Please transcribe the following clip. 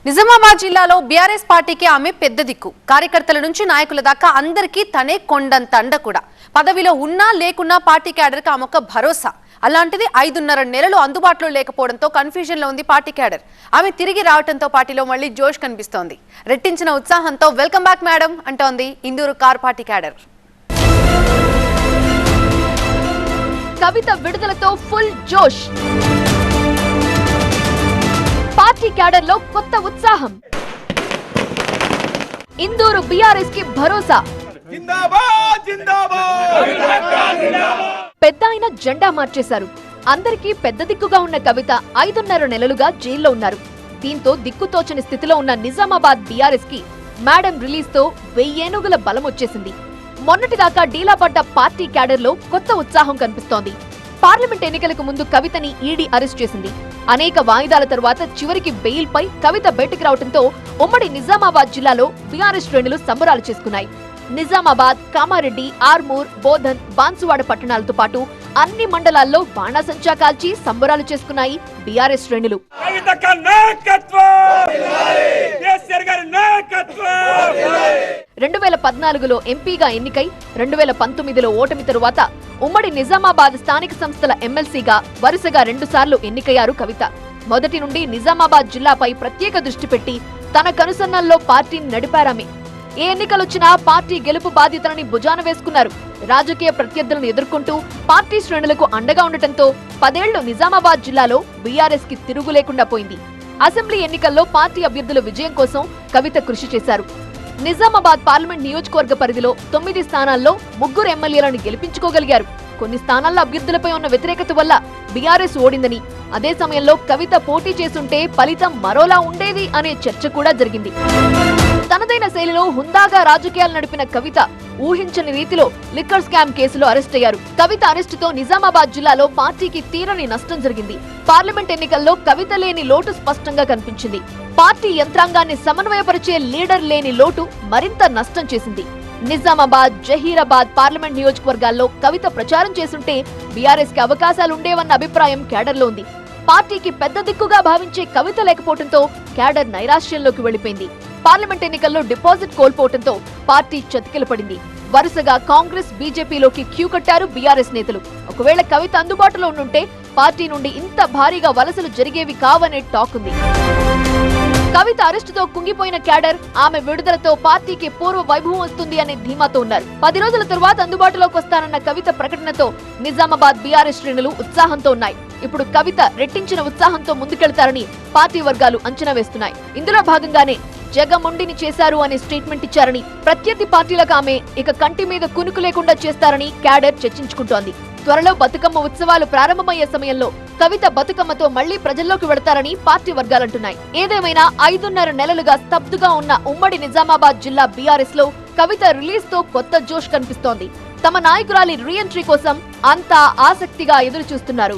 నిజామాబాద్ జిల్లాలో బీఆర్ఎస్ పార్టీకి ఆమె పెద్ద దిక్కు. కార్యకర్తల నుంచి నాయకుల దాకా అందరికీ తనే కొండంత అండ కూడా. పదవిలో ఉన్నా లేకున్నా పార్టీ క్యాడర్కి ఆమె ఒక భరోసా. అలాంటిది 5.5 నెలలు అందుబాటులో లేకపోవడంతో కన్ఫ్యూజన్ లో ఉంది పార్టీ క్యాడర్. ఆమె తిరిగి రావడంతో పార్టీలో మళ్లీ జోష్ కనిపిస్తోంది. రెట్టించిన ఉత్సాహంతో వెల్కమ్ బ్యాక్ మేడం అంటోంది ఇందూరు కార్ పార్టీ క్యాడర్. కవిత విడుదలతో ఫుల్ జోష్. పార్టీ క్యాడర్ లో కొత్త ఉత్సాహం. ఇందూరు బీఆర్ఎస్ కి భరోసా. పెద్ద ఆయన జెండా మార్చేశారు. అందరికీ పెద్ద దిక్కుగా ఉన్న కవిత 5.5 నెలలుగా జైల్లో ఉన్నారు. దీంతో దిక్కుతోచని స్థితిలో ఉన్న నిజామాబాద్ బీఆర్ఎస్ కి మేడం రిలీజ్ తో 1000 ఏనుగుల బలం వచ్చేసింది. మొన్నటిదాకా డీలా పడ్డ పార్టీ క్యాడర్ లో కొత్త ఉత్సాహం కనిపిస్తోంది. పార్లమెంట్ ఎన్నికలకు ముందు కవితని ఈడీ అరెస్ట్ చేసింది. అనేక వాయిదాల తరువాత చివరికి బెయిల్ పై కవిత బయటకు రావడంతో ఉమ్మడి నిజామాబాద్ జిల్లాలో బీఆర్ఎస్ శ్రేణులు సంబరాలు చేసుకున్నాయి. నిజామాబాద్, కామారెడ్డి, ఆర్మూర్, బోధన్, బాన్సువాడ పట్టణాలతో పాటు అన్ని మండలాల్లో బాణాసంచా కాల్చి సంబరాలు చేసుకున్నాయి బీఆర్ఎస్ శ్రేణులు. 2014లో ఎంపీగా ఎన్నికై 2019లో ఓటమి తరువాత ఉమ్మడి నిజామాబాద్ స్థానిక సంస్థల ఎమ్మెల్సీగా వరుసగా 2 సార్లు ఎన్నికయ్యారు కవిత. మొదటి నుండి నిజామాబాద్ జిల్లాపై ప్రత్యేక దృష్టి పెట్టి తన కనుసన్నల్లో పార్టీని నడిపారామె. ఏ ఎన్నికలొచ్చినా పార్టీ గెలుపు బాధ్యతలని భుజాన వేసుకున్నారు. రాజకీయ ప్రత్యర్థులను ఎదుర్కొంటూ పార్టీ శ్రేణులకు అండగా ఉండటంతో 10 ఏళ్లు నిజామాబాద్ జిల్లాలో బీఆర్ఎస్ కి తిరుగు లేకుండా పోయింది. అసెంబ్లీ ఎన్నికల్లో పార్టీ అభ్యర్థుల విజయం కోసం కవిత కృషి చేశారు. నిజామాబాద్ పార్లమెంట్ నియోజకవర్గ పరిధిలో 9 స్థానాల్లో 3 ఎమ్మెల్యేలను గెలిపించుకోగలిగారు. కొన్ని స్థానాల్లో అభ్యర్థులపై ఉన్న వ్యతిరేకత వల్ల బీఆర్ఎస్ ఓడిందని, అదే సమయంలో కవిత పోటీ చేసుంటే ఫలితం మరోలా ఉండేది అనే చర్చ కూడా జరిగింది. తనదైన శైలిలో హుందాగా రాజకీయాలు నడిపిన కవిత ఊహించని రీతిలో లిక్కర్ స్కామ్ కేసులో అరెస్ట్ అయ్యారు. కవిత అరెస్టుతో నిజామాబాద్ జిల్లాలో పార్టీకి తీరని నష్టం జరిగింది. పార్లమెంట్ ఎన్నికల్లో కవిత లేని లోటు స్పష్టంగా కనిపించింది. పార్టీ యంత్రాంగాన్ని సమన్వయపరిచే లీడర్ లేని లోటు మరింత నష్టం చేసింది. నిజామాబాద్, జహీరాబాద్ పార్లమెంట్ నియోజకవర్గాల్లో కవిత ప్రచారం చేసుంటే బీఆర్ఎస్ కి అవకాశాలుండేవన్న అభిప్రాయం క్యాడర్లో ఉంది. పార్టీకి పెద్ద దిక్కుగా భావించే కవిత లేకపోవడంతో క్యాడర్ నైరాశ్యంలోకి వెళ్లిపోయింది. పార్లమెంట్ ఎన్నికల్లో డిపాజిట్ కోల్పోవడంతో పార్టీ చతికిల పడింది. వరుసగా కాంగ్రెస్, బీజేపీలోకి క్యూ కట్టారు బీఆర్ఎస్ నేతలు. ఒకవేళ కవిత అందుబాటులో ఉండుంటే పార్టీ నుండి ఇంత భారీగా వలసలు జరిగేవి కావనే టాక్ ఉంది. కవిత అరెస్టుతో కుంగిపోయిన క్యాడర్ ఆమె విడుదలతో పార్టీకి పూర్వ వైభవం వస్తుంది అనే ధీమాతో ఉన్నారు. 10 రోజుల తరువాత అందుబాటులోకి వస్తానన్న కవిత ప్రకటనతో నిజామాబాద్ బీఆర్ఎస్ శ్రేణులు ఉత్సాహంతో ఉన్నాయి. ఇప్పుడు కవిత రెట్టించిన ఉత్సాహంతో ముందుకెళ్తారని పార్టీ వర్గాలు అంచనా వేస్తున్నాయి. ఇందులో భాగంగానే జగముండిని చేశారు అనే స్టేట్మెంట్ ఇచ్చారని, ప్రత్యర్థి పార్టీలకు ఆమె ఇక కంటి మీద కునుకు లేకుండా చేస్తారని క్యాడర్ చర్చించుకుంటోంది. త్వరలో బతుకమ్మ ఉత్సవాలు ప్రారంభమయ్యే సమయంలో కవిత బతుకమ్మతో మళ్లీ ప్రజల్లోకి వెళతారని పార్టీ వర్గాలంటున్నాయి. ఏదేమైనా 5.5 నెలలుగా స్తబ్దుగా ఉన్న ఉమ్మడి నిజామాబాద్ జిల్లా బీఆర్ఎస్ లో కవిత రిలీజ్ తో కొత్త జోష్ కనిపిస్తోంది. తమ నాయకురాలి రీ ఎంట్రీ కోసం అంతా ఆసక్తిగా ఎదురు చూస్తున్నారు.